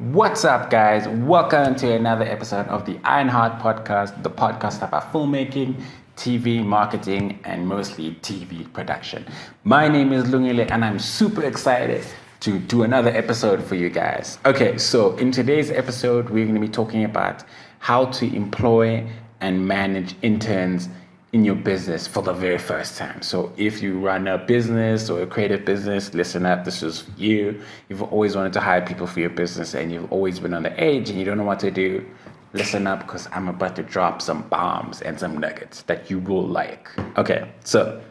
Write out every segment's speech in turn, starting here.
What's up, guys? Welcome to another episode of the Ironheart Podcast, the podcast about filmmaking, TV marketing, and mostly TV production. My name is Lungile, and I'm super excited to do another episode for you guys. Okay, so in today's episode, we're going to be talking about how to employ and manage interns in your business for the very first time. So if you run a business or a creative business, listen up, this is for you. You've always wanted to hire people for your business and you've always been on the edge and you don't know what to do, listen up because I'm about to drop some bombs and some nuggets that you will like. Okay, so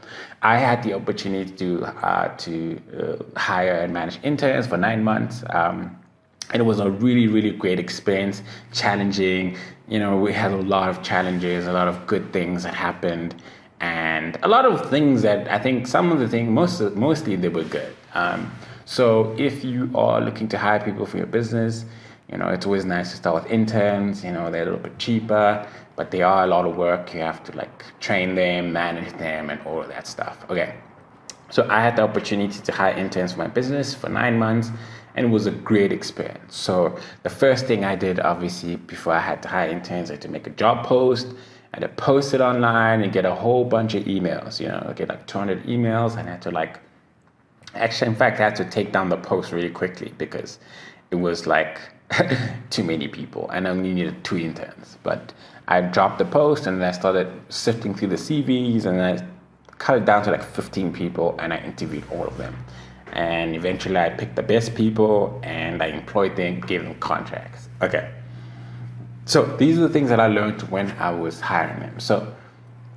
I had the opportunity to hire and manage interns for 9 months. And it was a really, really great experience, challenging. You know, we had a lot of challenges, a lot of good things that happened, and a lot of things that I think some of the things, mostly they were good. So if you are looking to hire people for your business, you know, it's always nice to start with interns. You know, they're a little bit cheaper, but they are a lot of work. You have to train them, manage them, and all of that stuff. Okay. So I had the opportunity to hire interns for my business for 9 months, and it was a great experience. So the first thing I did, obviously, before I had to hire interns, I had to make a job post. I had to post it online and get a whole bunch of emails. You know, I get 200 emails, and I had to actually, in fact, I had to take down the post really quickly because it was too many people, and I only needed 2 interns. But I dropped the post, and then I started sifting through the CVs, and I cut it down to 15 people, and I interviewed all of them. And eventually I picked the best people and I employed them, gave them contracts. Okay. So these are the things that I learned when I was hiring them. So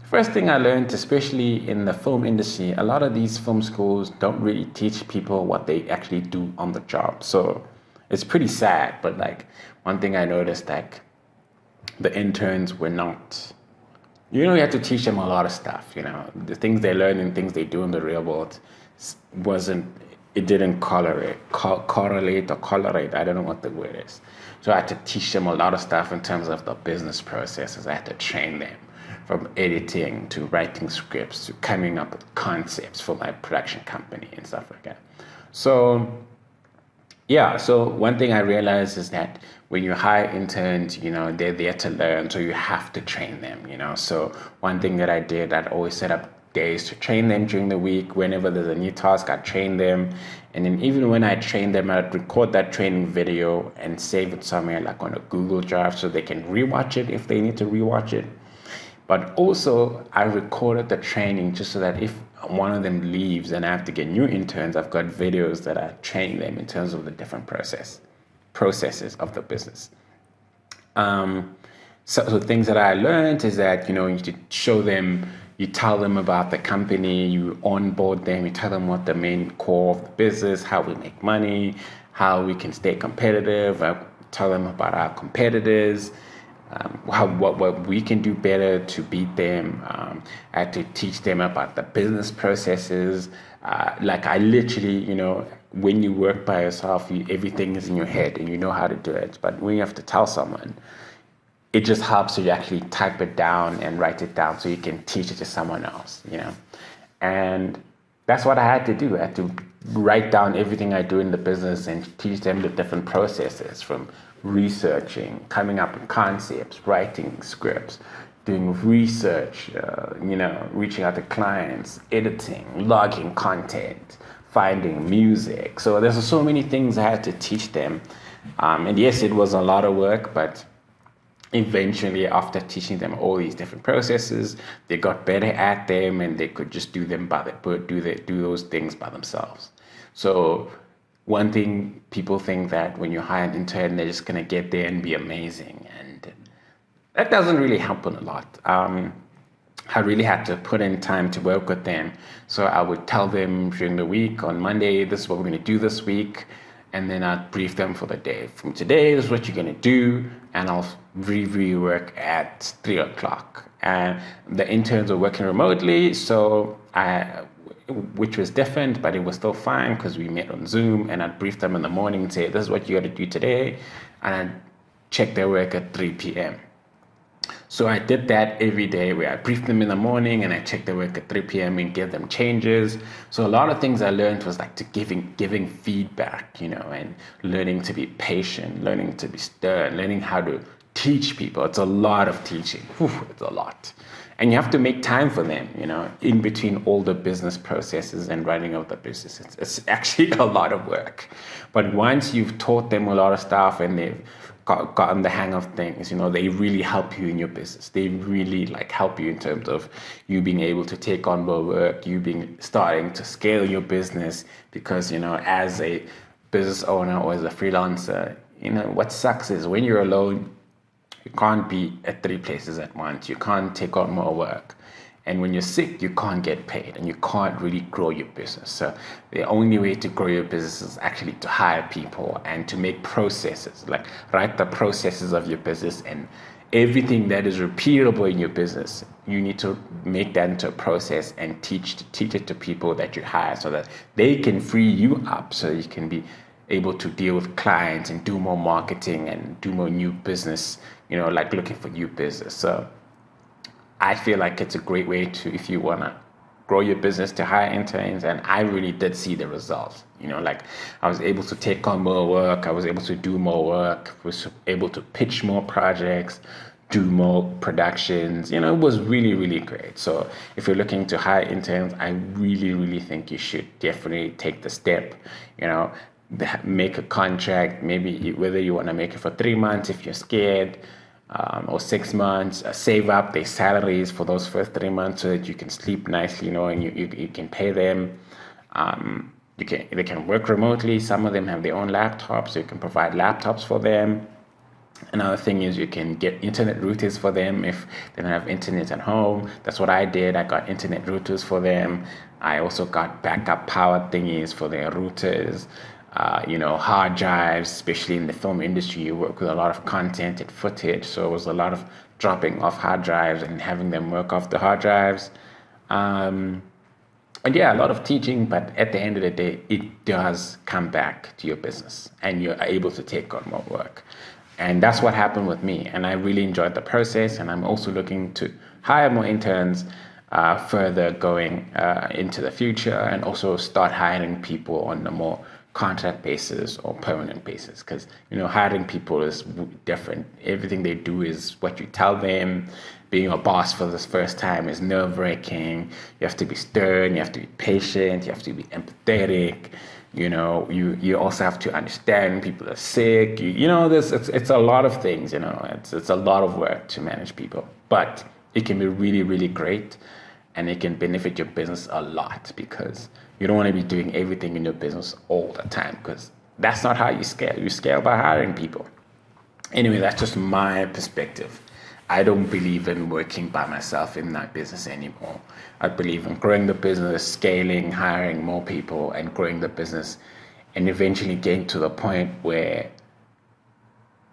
first thing I learned, especially in the film industry, a lot of these film schools don't really teach people what they actually do on the job. So it's pretty sad, but one thing I noticed, the interns were not, you have to teach them a lot of stuff, the things they learn and things they do in the real world didn't correlate, I don't know what the word is. So I had to teach them a lot of stuff in terms of the business processes. I had to train them from editing to writing scripts to coming up with concepts for my production company and stuff like that. So one thing I realized is that when you hire interns, they're there to learn, so you have to train them, So one thing that I did, I'd always set up days to train them during the week. Whenever there's a new task, I'd train them. And then even when I train them, I'd record that training video and save it somewhere on a Google Drive so they can rewatch it if they need to rewatch it. But also, I recorded the training just so that if one of them leaves and I have to get new interns, I've got videos that I train them in terms of the different processes of the business. So things that I learned is that, you need to show them, you tell them about the company, you onboard them, you tell them what the main core of the business, how we make money, how we can stay competitive. I tell them about our competitors, what we can do better to beat them. I had to teach them about the business processes. I literally, when you work by yourself, everything is in your head and you know how to do it. But when you have to tell someone, it just helps you actually type it down and write it down so you can teach it to someone else, And that's what I had to do. I had to write down everything I do in the business and teach them the different processes, from researching, coming up with concepts, writing scripts, doing research, reaching out to clients, editing, logging content, finding music. So there's so many things I had to teach them. And yes, it was a lot of work, but eventually, after teaching them all these different processes, they got better at them and they could just do those things by themselves. So one thing, people think that when you hire an intern, they're just going to get there and be amazing. And that doesn't really happen a lot. I really had to put in time to work with them. So I would tell them during the week, on Monday, this is what we're going to do this week. And then I'd brief them for the day. From today, this is what you're going to do. And I'll rework at 3 o'clock. And the interns were working remotely, which was different, but it was still fine because we met on Zoom. And I'd brief them in the morning and say, this is what you got to do today. And I'd check their work at 3 p.m. So I did that every day where I briefed them in the morning and I checked their work at 3 p.m. and give them changes. So a lot of things I learned was like to giving feedback, and learning to be patient, learning to be stern, learning how to teach people. It's a lot of teaching. It's a lot. And you have to make time for them, in between all the business processes and running of the business. It's actually a lot of work. But once you've taught them a lot of stuff and they've gotten the hang of things, they really help you in your business. They really help you in terms of you being able to take on more work, starting to scale your business, because, as a business owner or as a freelancer, what sucks is when you're alone, you can't be at 3 places at once. You can't take on more work. And when you're sick, you can't get paid and you can't really grow your business. So the only way to grow your business is actually to hire people and to make processes, write the processes of your business, and everything that is repeatable in your business, you need to make that into a process and teach it to people that you hire so that they can free you up so you can be able to deal with clients and do more marketing and do more new business, looking for new business. So I feel like it's a great way to, if you want to grow your business, to hire interns. And I really did see the results. I was able to take on more work. I was able to do more work. Was able to pitch more projects, do more productions. It was really, really great. So if you're looking to hire interns, I really, really think you should definitely take the step, make a contract, maybe whether you want to make it for 3 months if you're scared, or 6 months, save up their salaries for those first 3 months so that you can sleep nicely, and you can pay them. They can work remotely. Some of them have their own laptops, so you can provide laptops for them. Another thing is you can get internet routers for them if they don't have internet at home. That's what I did. I got internet routers for them. I also got backup power thingies for their routers. Hard drives, especially in the film industry, you work with a lot of content and footage. So it was a lot of dropping off hard drives and having them work off the hard drives. And yeah, a lot of teaching, but at the end of the day, it does come back to your business and you're able to take on more work. And that's what happened with me. And I really enjoyed the process. And I'm also looking to hire more interns further going into the future, and also start hiring people on a more contract basis or permanent basis, because hiring people is different. Everything they do is what you tell them. Being a boss for the first time is nerve-wracking. You have to be stern, you have to be patient, you have to be empathetic. You also have to understand people are sick. It's a lot of things. It's a lot of work to manage people, but it can be really, really great. And it can benefit your business a lot, because you don't want to be doing everything in your business all the time, because that's not how you scale. You scale by hiring people. Anyway, that's just my perspective. I don't believe in working by myself in that business anymore. I believe in growing the business, scaling, hiring more people, and growing the business, and eventually getting to the point where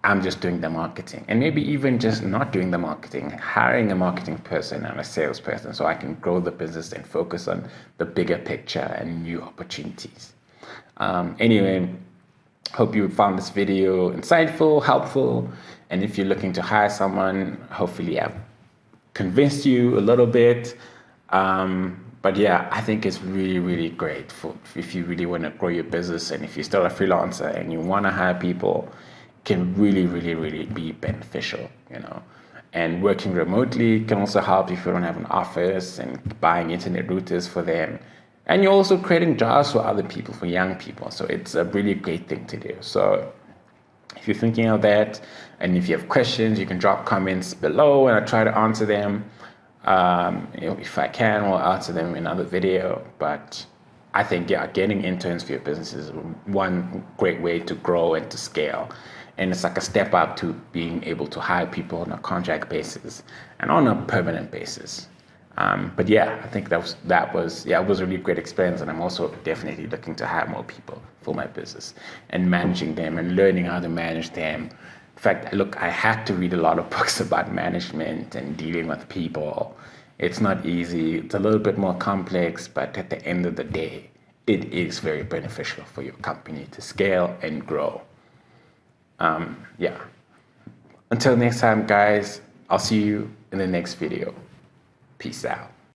I'm just doing the marketing, and maybe even just not doing the marketing, hiring a marketing person and a salesperson so I can grow the business and focus on the bigger picture and new opportunities. Anyway, hope you found this video insightful, helpful, and if you're looking to hire someone, hopefully I've convinced you a little bit. But yeah, I think it's really, really great if you really want to grow your business, and if you're still a freelancer and you want to hire people, can really, really, really be beneficial, And working remotely can also help if you don't have an office, and buying internet routers for them. And you're also creating jobs for other people, for young people. So it's a really great thing to do. So if you're thinking of that, and if you have questions, you can drop comments below and I'll try to answer them. If I can, I'll answer them in another video. But I think, getting interns for your business is one great way to grow and to scale. And it's like a step up to being able to hire people on a contract basis and on a permanent basis. But yeah, I think that was a really great experience. And I'm also definitely looking to hire more people for my business and managing them and learning how to manage them. In fact, look, I had to read a lot of books about management and dealing with people. It's not easy. It's a little bit more complex, but at the end of the day, it is very beneficial for your company to scale and grow. Until next time, guys, I'll see you in the next video. Peace out.